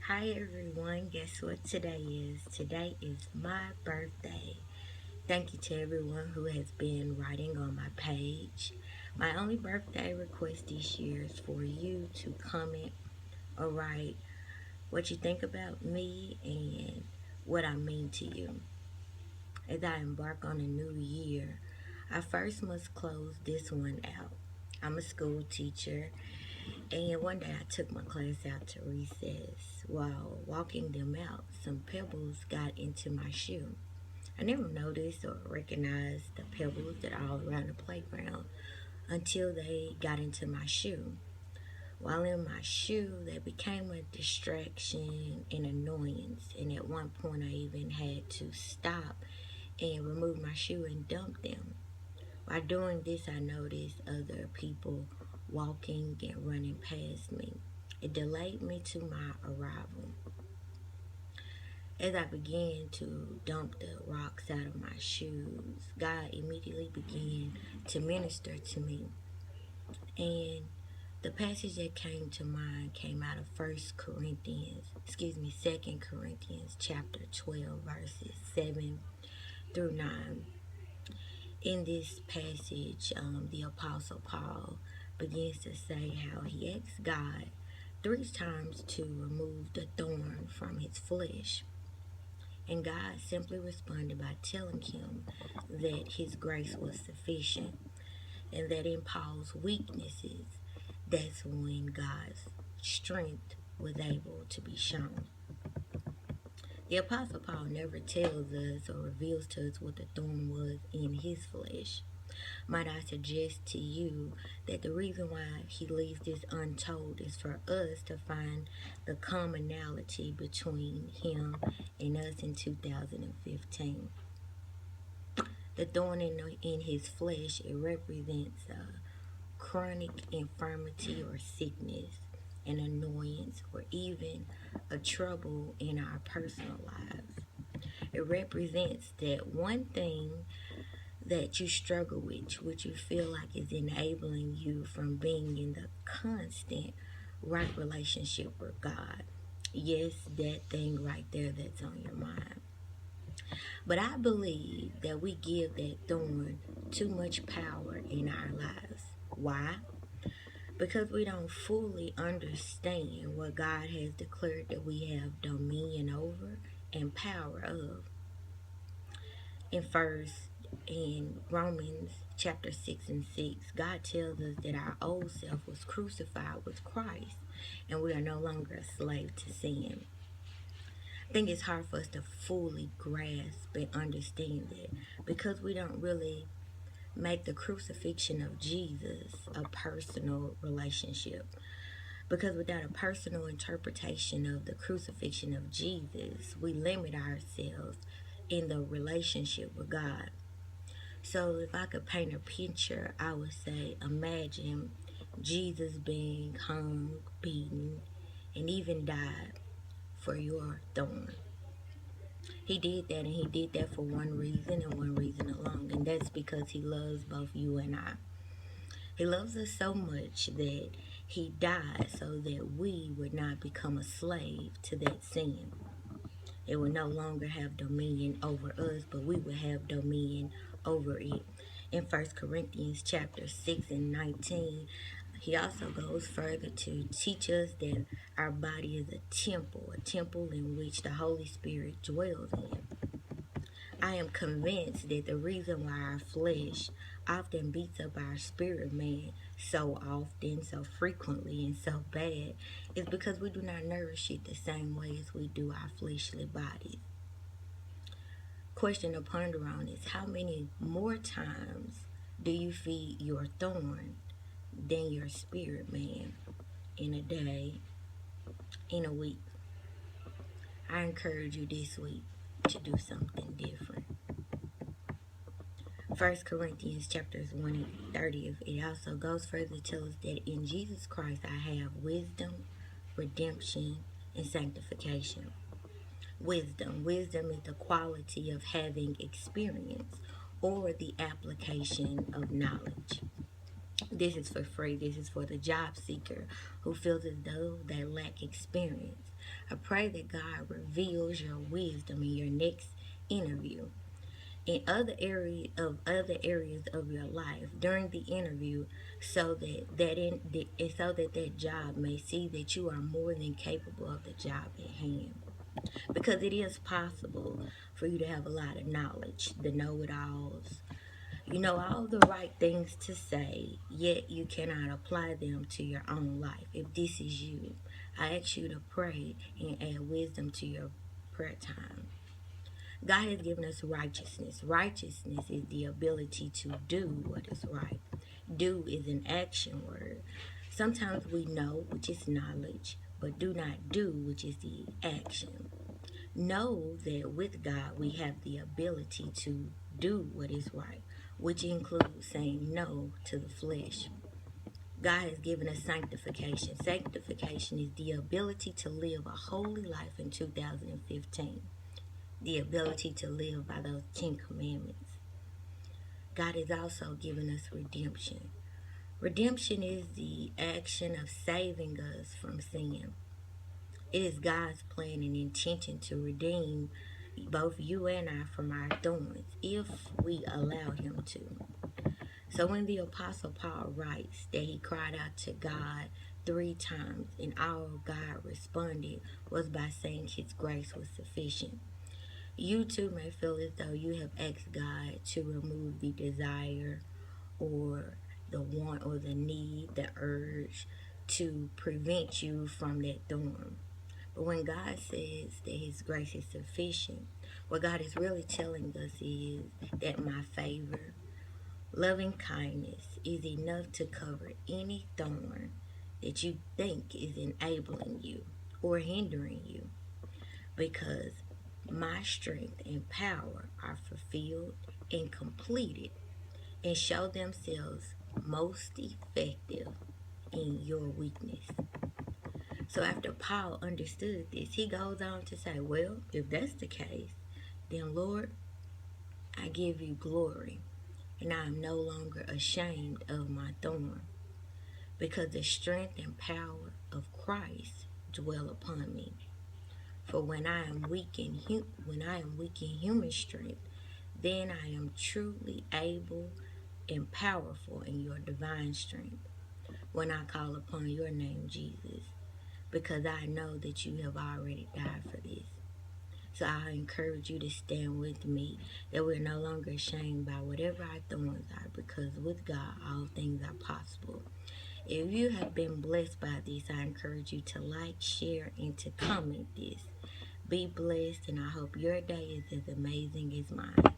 Hi everyone, guess what today is? Today is my birthday. Thank you to everyone who has been writing on my page. My only birthday request this year is for you to comment or write what you think about me and what I mean to you. As I embark on a new year, I first must close this one out. I'm a school teacher, and one day I took my class out to recess. While walking them out, some pebbles got into my shoe. I never noticed or recognized the pebbles that are all around the playground until they got into my shoe. While in my shoe, they became a distraction and annoyance, and at one point I even had to stop and remove my shoe and dump them. While doing this, I noticed other people walking and running past me. It delayed me to my arrival. As I began to dump the rocks out of my shoes, God immediately began to minister to me. And the passage that came to mind came out of Second Corinthians chapter 12, verses 7 through 9. In this passage, the Apostle Paul begins to say how he asked God 3 times to remove the thorn from his flesh. And God simply responded by telling him that his grace was sufficient and that in Paul's weaknesses, that's when God's strength was able to be shown. The Apostle Paul never tells us or reveals to us what the thorn was in his flesh. Might I suggest to you that the reason why he leaves this untold is for us to find the commonality between him and us in 2015. The thorn in his flesh, it represents a chronic infirmity or sickness, an annoyance, or even a trouble in our personal lives. It represents that one thing that you struggle with, which you feel like is enabling you from being in the constant right relationship with God. Yes, that thing right there that's on your mind. But I believe that we give that thorn too much power in our lives. Why? Because we don't fully understand what God has declared that we have dominion over and power of. In Romans chapter 6 and 6, God tells us that our old self was crucified with Christ and we are no longer a slave to sin. I think it's hard for us to fully grasp and understand that because we don't really make the crucifixion of Jesus a personal relationship. Because without a personal interpretation of the crucifixion of Jesus, we limit ourselves in the relationship with God. So if I could paint a picture, I would say imagine Jesus being hung, beaten, and even died for your thorn. He did that, and he did that for one reason and one reason alone, and that's because he loves both you and I. He loves us so much that he died so that we would not become a slave to that sin. It would no longer have dominion over us, but we would have dominion over it. In 1 Corinthians chapter 6 and 19, he also goes further to teach us that our body is a temple in which the Holy Spirit dwells in. I am convinced that the reason why our flesh often beats up our spirit man so often, so frequently, and so bad is because we do not nourish it the same way as we do our fleshly bodies. Question to ponder on is how many more times do you feed your thorn than your spirit man in a day, in a week? I encourage you this week to do something different. 1 Corinthians chapters 1 and 30, it also goes further to tell us that in Jesus Christ I have wisdom, redemption, and sanctification. Wisdom is the quality of having experience or the application of knowledge. This is for free. This is for the job seeker who feels as though they lack experience. I pray that God reveals your wisdom in your next interview. In other areas of your life during the interview, so that job may see that you are more than capable of the job at hand, because it is possible for you to have a lot of knowledge, the know-it-alls. You know all the right things to say, yet you cannot apply them to your own life. If this is you, I ask you to pray and add wisdom to your prayer time. God has given us righteousness. Righteousness is the ability to do what is right. Do is an action word. Sometimes we know, which is knowledge, but do not do, which is the action. Know that with God we have the ability to do what is right, which includes saying no to the flesh. God has given us sanctification. Sanctification is the ability to live a holy life in 2015, the ability to live by those 10 commandments. God has also given us redemption. Redemption is the action of saving us from sin. It is God's plan and intention to redeem both you and I from our thorns if we allow Him to. So when the Apostle Paul writes that he cried out to God 3 times and all God responded was by saying His grace was sufficient, you too may feel as though you have asked God to remove the desire or the want or the need, the urge to prevent you from that thorn. But when God says that His grace is sufficient, what God is really telling us is that my favor, loving kindness is enough to cover any thorn that you think is enabling you or hindering you, because my strength and power are fulfilled and completed and show themselves most effective in your weakness. So after Paul understood this, he goes on to say, well, if that's the case, then Lord, I give you glory, and I am no longer ashamed of my thorn, because the strength and power of Christ dwell upon me. For when I am weak in human strength, then I am truly able and powerful in your divine strength. When I call upon your name, Jesus, because I know that you have already died for this. So I encourage you to stand with me, that we're no longer ashamed by whatever our thorns are, because with God all things are possible. If you have been blessed by this, I encourage you to like, share, and to comment this. Be blessed, and I hope your day is as amazing as mine.